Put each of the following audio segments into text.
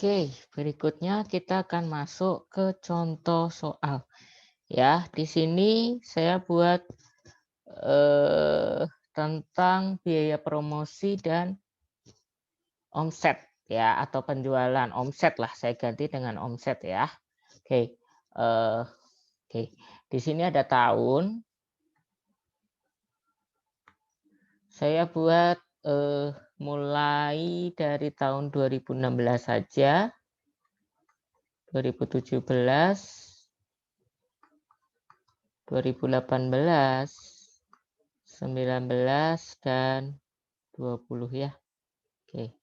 Oke, berikutnya kita akan masuk ke contoh soal. Ya, di sini saya buat tentang biaya promosi dan omset ya, atau penjualan. Omset lah, saya ganti dengan omset ya. Oke, oke. Di sini ada tahun. Saya buat mulai dari tahun 2016 saja. 2017, 2018, 19 dan 20 ya. Oke.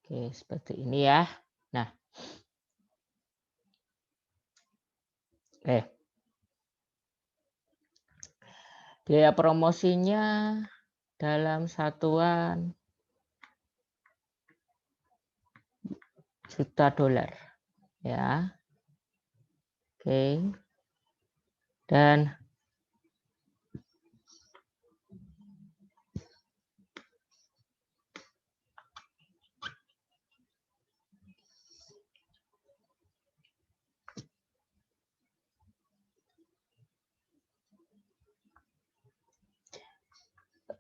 Oke, seperti ini ya. Nah. Biaya promosinya dalam satuan juta dolar ya. Oke. Dan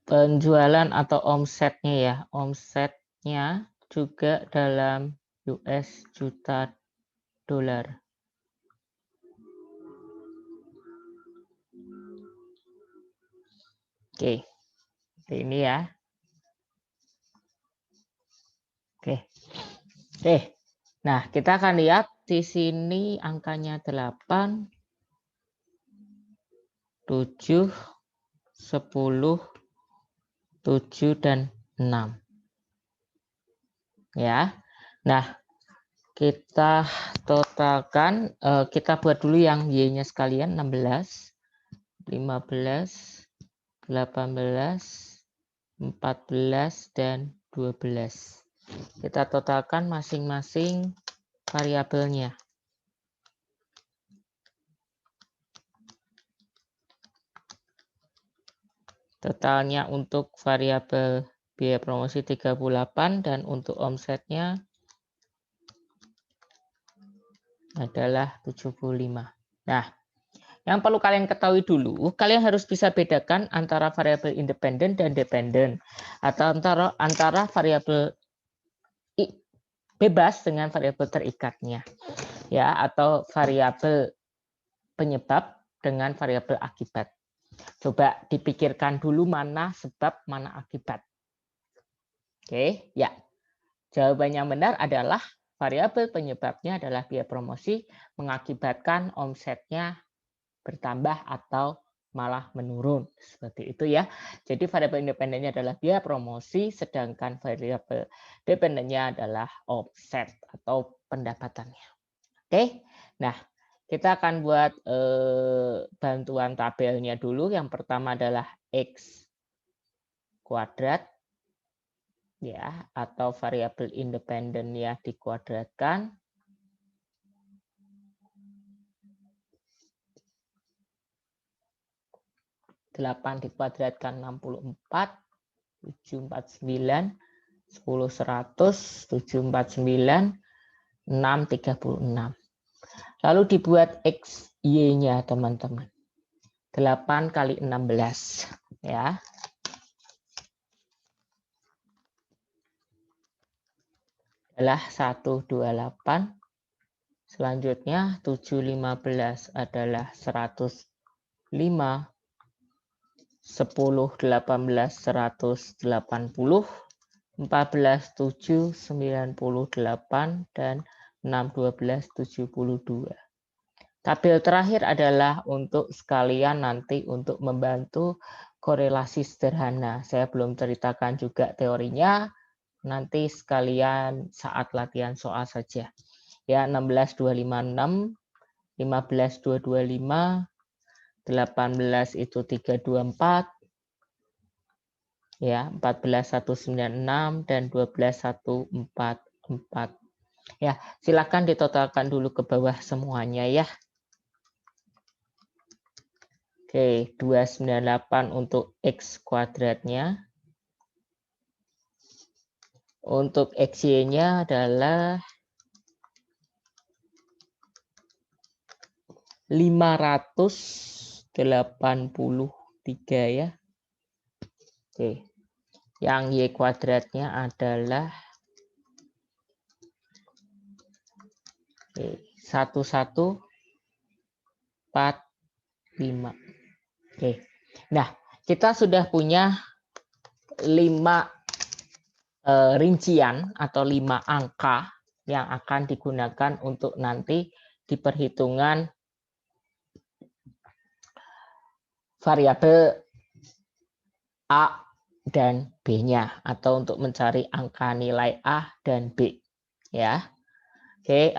penjualan atau omsetnya ya, omsetnya juga dalam US juta dolar. Oke, ini ya. Oke. Nah, kita akan lihat di sini angkanya 8, 7, 10, 7 dan 6. Ya. Nah, kita totalkan, kita buat dulu yang Y-nya sekalian 16, 15, 18, 14 dan 12. Kita totalkan masing-masing variabelnya. Totalnya untuk variabel biaya promosi 38 dan untuk omsetnya adalah 75. Nah, yang perlu kalian ketahui dulu, kalian harus bisa bedakan antara variabel independen dan dependen, atau antara variabel bebas dengan variabel terikatnya, ya, atau variabel penyebab dengan variabel akibat. Coba dipikirkan dulu mana sebab, mana akibat. Oke, ya. Jawaban yang benar adalah variabel penyebabnya adalah biaya promosi mengakibatkan omsetnya bertambah atau malah menurun. Seperti itu ya. Jadi variabel independennya adalah biaya promosi, sedangkan variabel dependennya adalah omset atau pendapatannya. Oke, nah kita akan buat bantuan tabelnya dulu. Yang pertama adalah X kuadrat ya, atau variabel independennya dikuadratkan. Delapan dikuadratkan 64, 749, 10 100, 749, 6 36. Lalu dibuat X Y-nya teman-teman. 8 kali 16 ya. Adalah 128. Selanjutnya 715 adalah 105. 10 18 180. 14 7 98 dan 6 12 72. Tabel terakhir adalah untuk sekalian nanti untuk membantu korelasi sederhana. Saya belum ceritakan juga teorinya, nanti sekalian saat latihan soal saja. Ya, 16 256, 15 225, 18 itu 324, ya, 14 196 dan 12 144. Ya, silakan ditotalkan dulu ke bawah semuanya ya. Oke, 298 untuk X kuadratnya. Untuk XY-nya adalah 583 ya. Oke. Yang Y kuadratnya adalah 1145. Oke. Nah, kita sudah punya 5 rincian atau 5 angka yang akan digunakan untuk nanti di perhitungan variabel A dan B-nya atau untuk mencari angka nilai A dan B ya. Oke,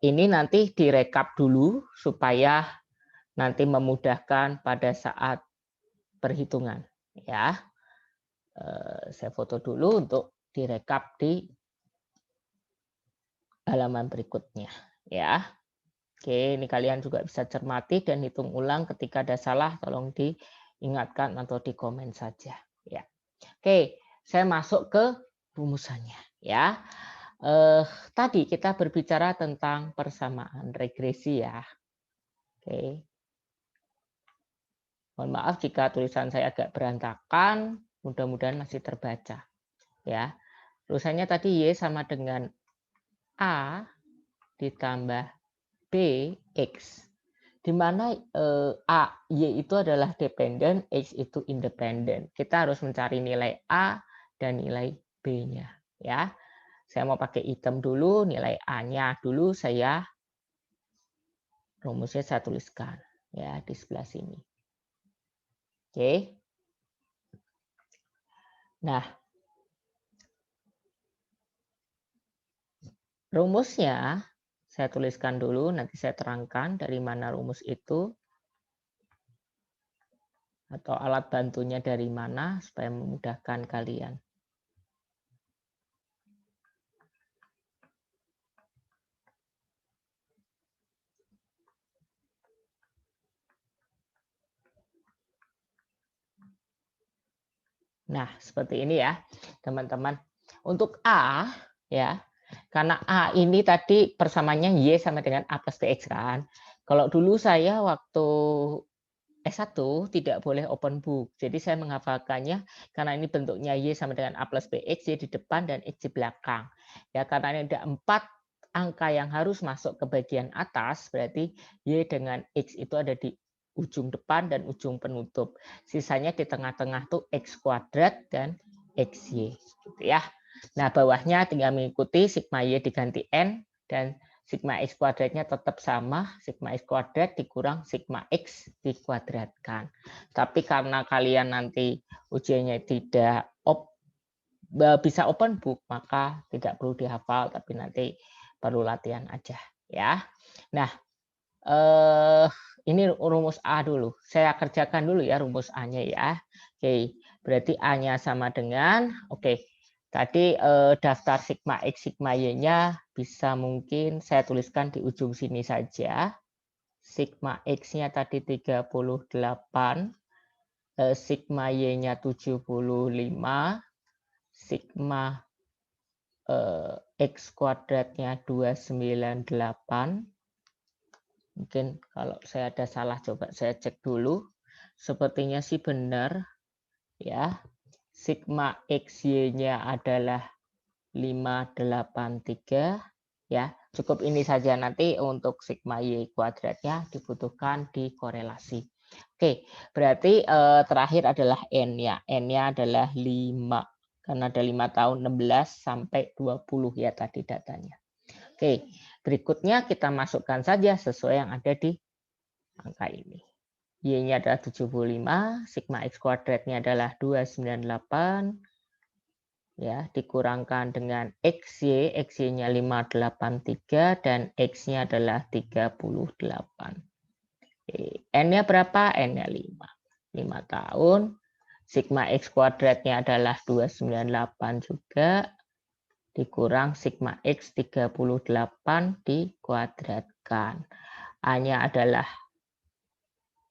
ini nanti direkap dulu supaya nanti memudahkan pada saat perhitungan ya. Saya foto dulu untuk direkap di halaman berikutnya ya. Oke, ini kalian juga bisa cermati dan hitung ulang. Ketika ada salah tolong diingatkan atau di komen saja ya. Oke, saya masuk ke rumusannya ya. Tadi kita berbicara tentang persamaan regresi ya. Oke. Mohon maaf jika tulisan saya agak berantakan, mudah-mudahan masih terbaca ya. Tulisannya tadi Y sama dengan A ditambah B X, di mana A, Y itu adalah dependen, X itu independen. Kita harus mencari nilai A dan nilai B-nya ya. Saya mau pakai hitam dulu, nilai A-nya dulu rumusnya saya tuliskan ya di sebelah sini. Oke. Nah, rumusnya saya tuliskan dulu, nanti saya terangkan dari mana rumus itu atau alat bantunya dari mana supaya memudahkan kalian. Nah, seperti ini ya, teman-teman. Untuk A, ya, karena A ini tadi persamaannya Y sama dengan A plus BX kan. Kalau dulu saya waktu S1 tidak boleh open book. Jadi saya menghafalkannya karena ini bentuknya Y sama dengan A plus BX, Y di depan dan X di belakang. Ya, karena ini ada 4 angka yang harus masuk ke bagian atas, berarti Y dengan X itu ada di ujung depan dan ujung penutup. Sisanya di tengah-tengah tuh X kuadrat dan XY gitu ya. Nah, bawahnya tinggal mengikuti sigma Y diganti N dan sigma X kuadratnya tetap sama, sigma X kuadrat dikurang sigma X dikuadratkan. Tapi karena kalian nanti ujiannya tidak bisa open book, maka tidak perlu dihafal, tapi nanti perlu latihan aja ya. Nah, ini rumus A dulu. Saya kerjakan dulu ya rumus A-nya ya. Oke, berarti A-nya sama dengan, oke, tadi daftar sigma X, sigma Y-nya bisa mungkin saya tuliskan di ujung sini saja. Sigma X-nya tadi 38, sigma Y-nya 75, sigma X kuadratnya 298. Mungkin kalau saya ada salah coba saya cek dulu. Sepertinya sih benar ya. Sigma XY-nya adalah 583 ya. Cukup ini saja, nanti untuk sigma Y kuadratnya dibutuhkan dikorelasi. Oke, berarti terakhir adalah N ya. N-nya adalah 5 karena ada 5 tahun 16 sampai 20 ya tadi datanya. Oke, berikutnya kita masukkan saja sesuai yang ada di angka ini. Y-nya adalah 75, sigma X kuadratnya adalah 298, ya, dikurangkan dengan XY, XY-nya 583, dan X-nya adalah 38. N-nya berapa? N-nya 5. 5 tahun. Sigma X kuadratnya adalah 298 juga, dikurang sigma X 38 dikuadratkan. A-nya adalah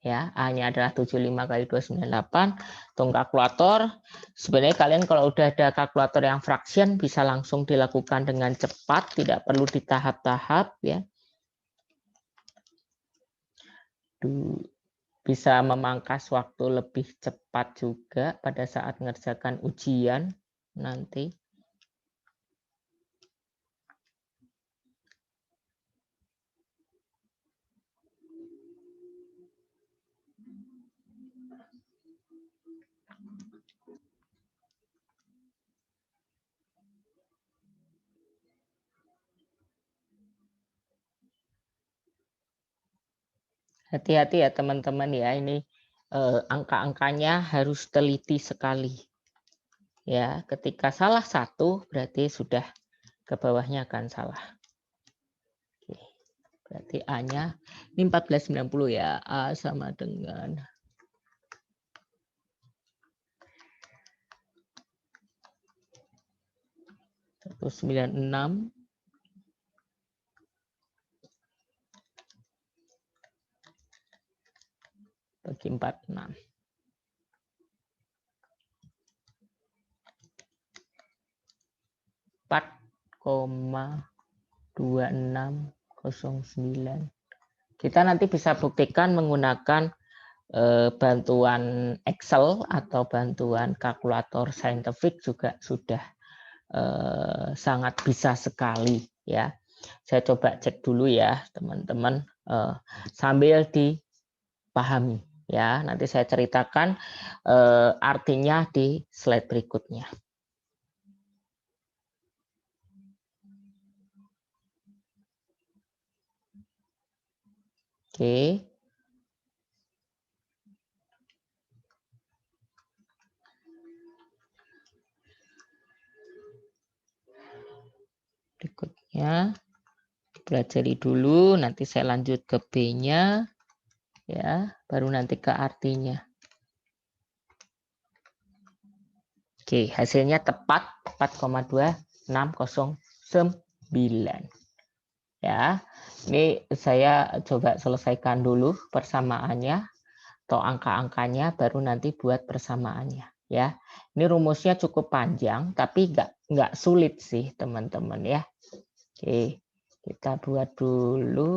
Ya, A-nya adalah 75 kali 298. Hitung kalkulator. Sebenarnya kalian kalau udah ada kalkulator yang fraction bisa langsung dilakukan dengan cepat, tidak perlu ditahap-tahap ya. Bisa memangkas waktu lebih cepat juga pada saat mengerjakan ujian nanti. Hati-hati ya teman-teman ya, ini angka-angkanya harus teliti sekali. Ya, ketika salah satu berarti sudah ke bawahnya akan salah. Oke, berarti A-nya ini 1490 ya. A sama dengan 196 bagi 46. 4,2609. Kita nanti bisa buktikan menggunakan bantuan Excel atau bantuan kalkulator saintifik juga sudah sangat bisa sekali ya. Saya coba cek dulu ya teman-teman sambil dipahami ya. Nanti saya ceritakan artinya di slide berikutnya. Oke. Berikutnya pelajari dulu, nanti saya lanjut ke B-nya ya, baru nanti ke artinya. Oke, hasilnya tepat 4,2609. Ya, ini saya coba selesaikan dulu persamaannya atau angka-angkanya, baru nanti buat persamaannya. Ya, ini rumusnya cukup panjang, tapi nggak sulit sih teman-teman ya. Oke, kita buat dulu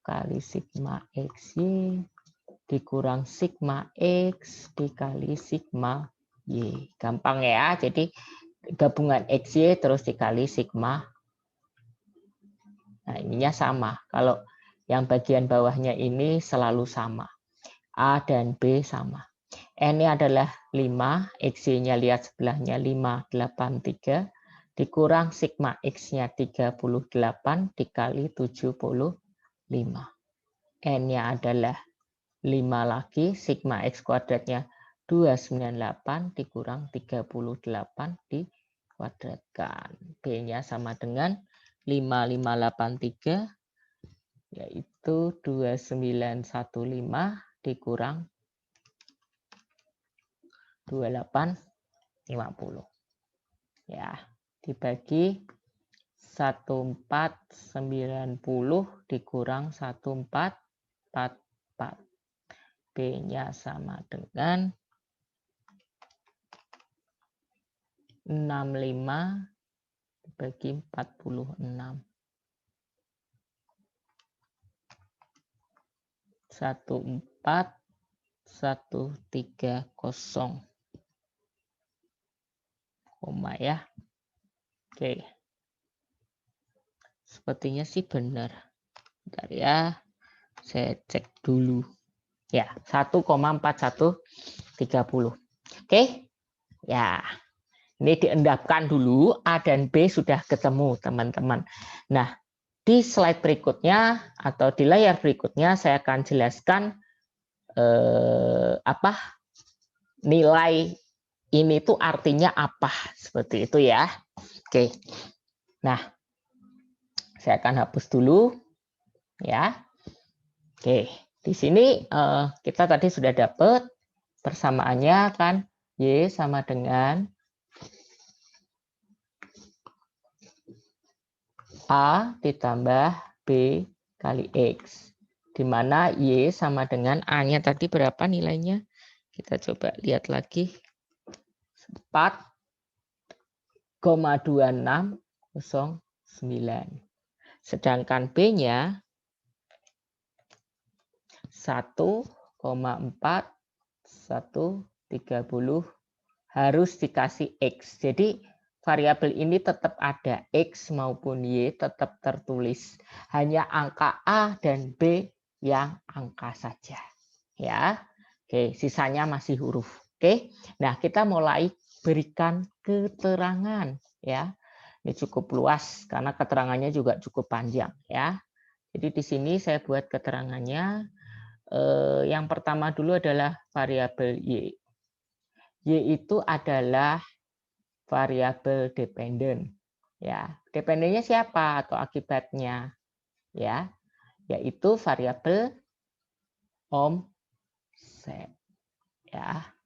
kali sigma XY dikurang sigma X dikali sigma Y. Gampang ya, jadi gabungan XY terus dikali sigma. Nah, ininya sama. Kalau yang bagian bawahnya ini selalu sama. A dan B sama. N-nya adalah 5, XY-nya lihat sebelahnya 583, dikurang sigma X-nya 38 dikali 75. N-nya adalah 5 lagi, sigma X kuadratnya 298 dikurang 38 dikuadratkan. B-nya sama dengan 5583, yaitu 2915 dikurang 2850. Ya, dibagi 1490 dikurang 1444. B-nya sama dengan 65 dibagi 46. 14130. Koma ya. Oke. Sepertinya sih benar. Bentar ya. Saya cek dulu. Ya, 1,4130. Oke. Ya. Ini diendapkan dulu, A dan B sudah ketemu, teman-teman. Nah, di slide berikutnya atau di layar berikutnya saya akan jelaskan nilai ini tuh artinya apa, seperti itu ya. Oke. Nah, saya akan hapus dulu ya. Oke, di sini kita tadi sudah dapat persamaannya kan, Y sama dengan A ditambah B kali X di mana Y sama dengan A-nya tadi berapa nilainya? Kita coba lihat lagi. 4,2609. Sedangkan B-nya 1,4130 harus dikasih X. Jadi variabel ini tetap ada, X maupun Y tetap tertulis. Hanya angka A dan B yang angka saja. Ya. Oke, sisanya masih huruf. Oke. Nah, kita mulai berikan keterangan ya. Ini cukup luas karena keterangannya juga cukup panjang ya. Jadi di sini saya buat keterangannya. Yang pertama dulu adalah variabel Y. Y itu adalah variabel dependen. Ya, dependennya siapa atau akibatnya? Ya, yaitu variabel omset. Ya.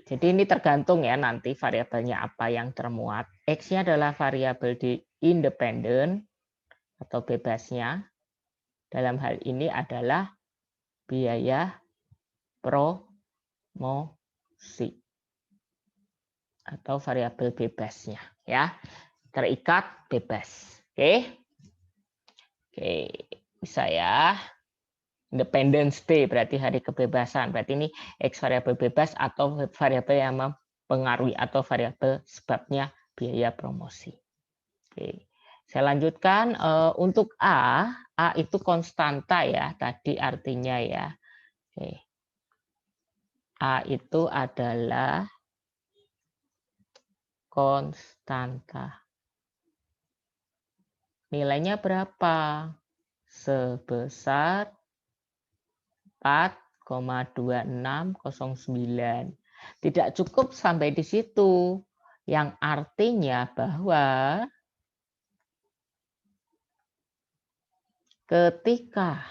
Jadi ini tergantung ya nanti variabelnya apa yang termuat. X-nya adalah variabel di independen atau bebasnya. Dalam hal ini adalah biaya promosi atau variabel bebasnya ya. Terikat bebas. Oke. Oke, bisa ya. Independence Day berarti hari kebebasan. Berarti ini X variabel bebas atau variabel yang mempengaruhi atau variabel sebabnya biaya promosi. Oke. Saya lanjutkan untuk A itu konstanta ya, tadi artinya ya. Oke. A itu adalah konstanta. Nilainya berapa? Sebesar 4,2609. Tidak cukup sampai di situ. Yang artinya bahwa ketika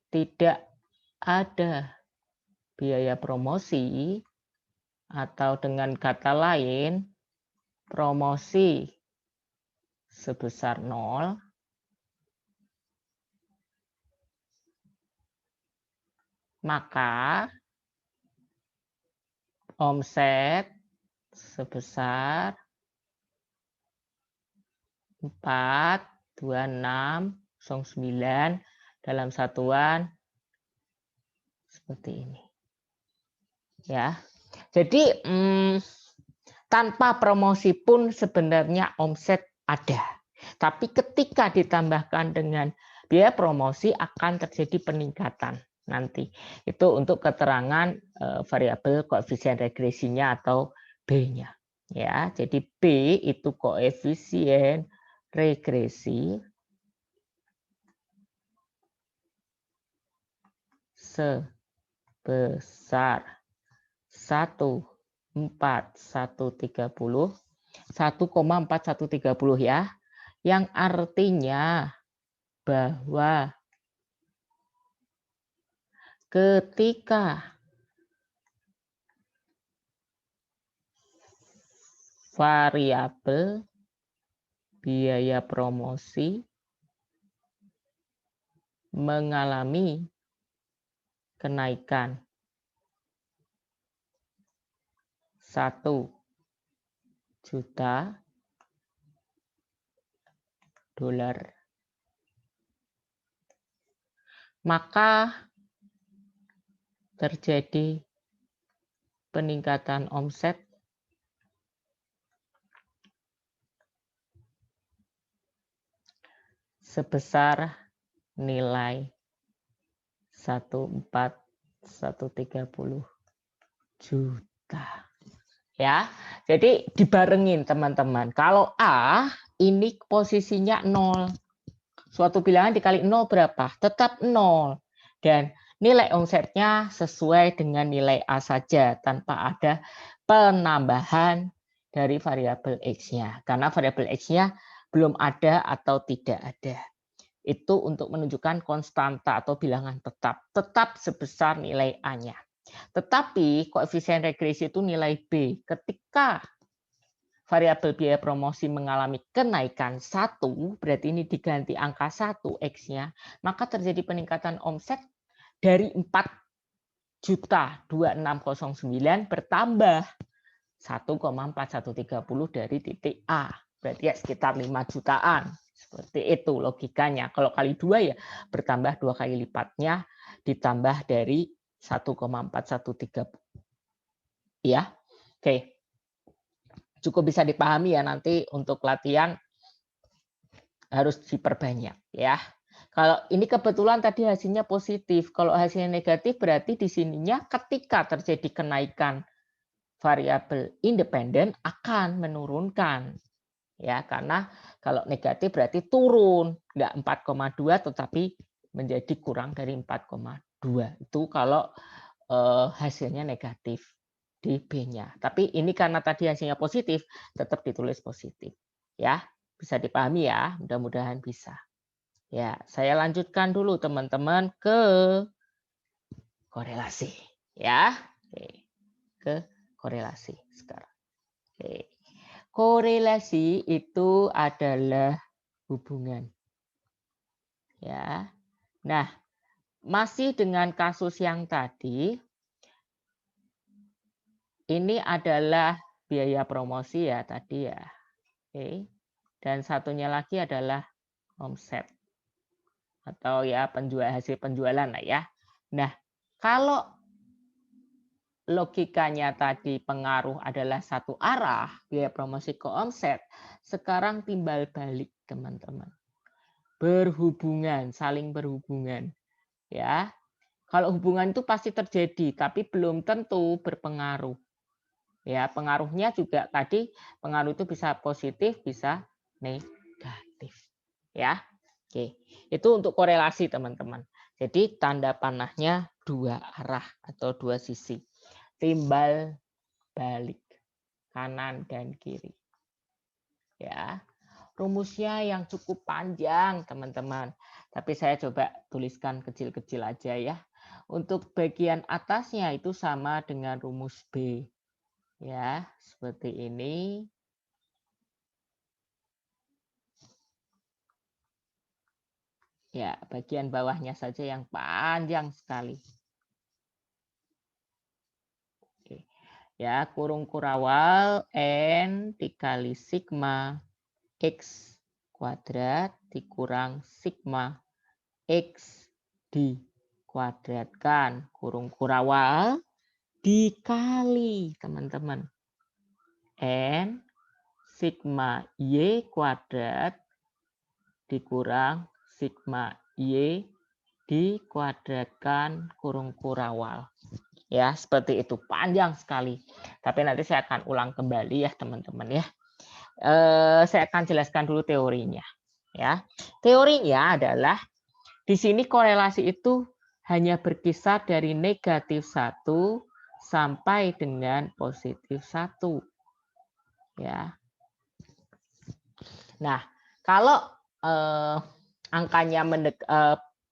tidak ada biaya promosi atau dengan kata lain promosi sebesar 0, maka omset sebesar 4,2609 dalam satuan seperti ini. Ya. Jadi tanpa promosi pun sebenarnya omset ada. Tapi ketika ditambahkan dengan biaya promosi akan terjadi peningkatan nanti. Itu untuk keterangan variabel koefisien regresinya atau B-nya. Ya, jadi B itu koefisien regresi sebesar 1,4130 ya, yang artinya bahwa ketika variabel biaya promosi mengalami kenaikan 1 juta dolar, maka terjadi peningkatan omset sebesar nilai 1,4130 juta. Ya, jadi dibarengin teman-teman. Kalau A ini posisinya 0. Suatu bilangan dikali 0 berapa? Tetap 0. Dan nilai omsetnya sesuai dengan nilai A saja tanpa ada penambahan dari variabel X-nya. Karena variabel X-nya belum ada atau tidak ada. Itu untuk menunjukkan konstanta atau bilangan tetap sebesar nilai A-nya. Tetapi koefisien regresi itu nilai B. Ketika variabel biaya promosi mengalami kenaikan 1, berarti ini diganti angka 1 X-nya, maka terjadi peningkatan omset dari 4.2609 bertambah 1,4130 dari titik A. Berarti ya sekitar 5 jutaan. Seperti itu logikanya. Kalau kali 2 ya bertambah 2 kali lipatnya ditambah dari 1,4130. Ya. Oke. Cukup bisa dipahami ya, nanti untuk latihan harus diperbanyak ya. Kalau ini kebetulan tadi hasilnya positif, kalau hasilnya negatif berarti di sininya ketika terjadi kenaikan variabel independen akan menurunkan ya, karena kalau negatif berarti turun, nggak 4,2 tetapi menjadi kurang dari 4,2. Itu kalau hasilnya negatif di B-nya. Tapi ini karena tadi hasilnya positif, tetap ditulis positif. Ya, bisa dipahami ya, mudah-mudahan bisa. Ya, saya lanjutkan dulu teman-teman ke korelasi. Ya, oke. Ke korelasi sekarang. Oke. Korelasi itu adalah hubungan. Ya. Nah, masih dengan kasus yang tadi, ini adalah biaya promosi ya tadi ya. Oke. Dan satunya lagi adalah omset. Atau ya hasil penjualan lah ya. Nah, kalau logikanya tadi pengaruh adalah satu arah, biaya promosi ke omset, sekarang timbal balik teman-teman. Berhubungan, saling berhubungan. Ya. Kalau hubungan itu pasti terjadi, tapi belum tentu berpengaruh. Ya, pengaruhnya juga tadi pengaruh itu bisa positif, bisa negatif. Ya. Oke. Itu untuk korelasi, teman-teman. Jadi tanda panahnya dua arah atau dua sisi. Timbal balik kanan dan kiri. Ya. Rumusnya yang cukup panjang, teman-teman. Tapi saya coba tuliskan kecil-kecil aja ya. Untuk bagian atasnya itu sama dengan rumus B. Ya, seperti ini. Ya, bagian bawahnya saja yang panjang sekali. Oke. Ya, kurung kurawal N dikali sigma X kuadrat dikurang sigma X dikuadratkan. Kurung kurawal dikali, teman-teman, N sigma Y kuadrat dikurang sigma Y dikuadratkan kurung kurawal. Ya, seperti itu. Panjang sekali. Tapi nanti saya akan ulang kembali ya, teman-teman ya. Saya akan jelaskan dulu teorinya. Ya, teorinya adalah di sini korelasi itu hanya berkisar dari negatif 1 sampai dengan positif 1. Ya. Nah, kalau angkanya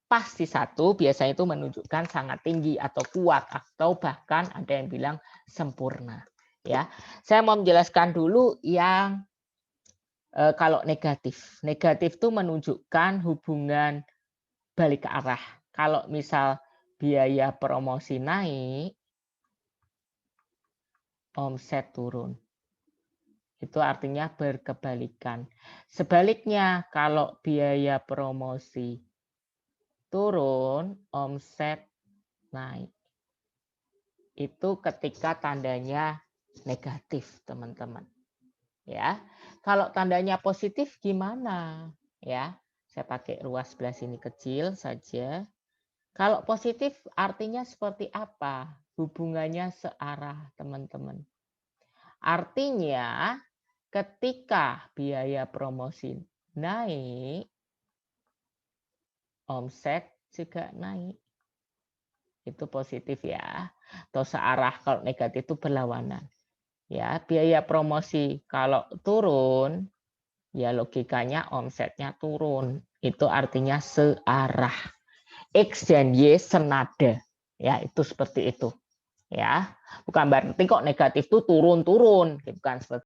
pasti 1, biasanya itu menunjukkan sangat tinggi atau kuat atau bahkan ada yang bilang sempurna. Ya, saya mau menjelaskan dulu yang kalau negatif. Negatif itu menunjukkan hubungan balik ke arah. Kalau misal biaya promosi naik, omset turun. Itu artinya berkebalikan. Sebaliknya, kalau biaya promosi turun, omset naik. Itu ketika tandanya negatif, teman-teman. Ya. Kalau tandanya positif gimana? Ya. Saya pakai ruas sebelah sini kecil saja. Kalau positif artinya seperti apa? Hubungannya searah, teman-teman. Artinya ketika biaya promosi naik, omset juga naik. Itu positif ya. Atau searah, kalau negatif itu berlawanan. Ya, biaya promosi kalau turun, ya logikanya omsetnya turun. Itu artinya searah. X dan Y senada. Ya, itu seperti itu. Ya, bukan berarti kok negatif itu turun-turun, bukan seperti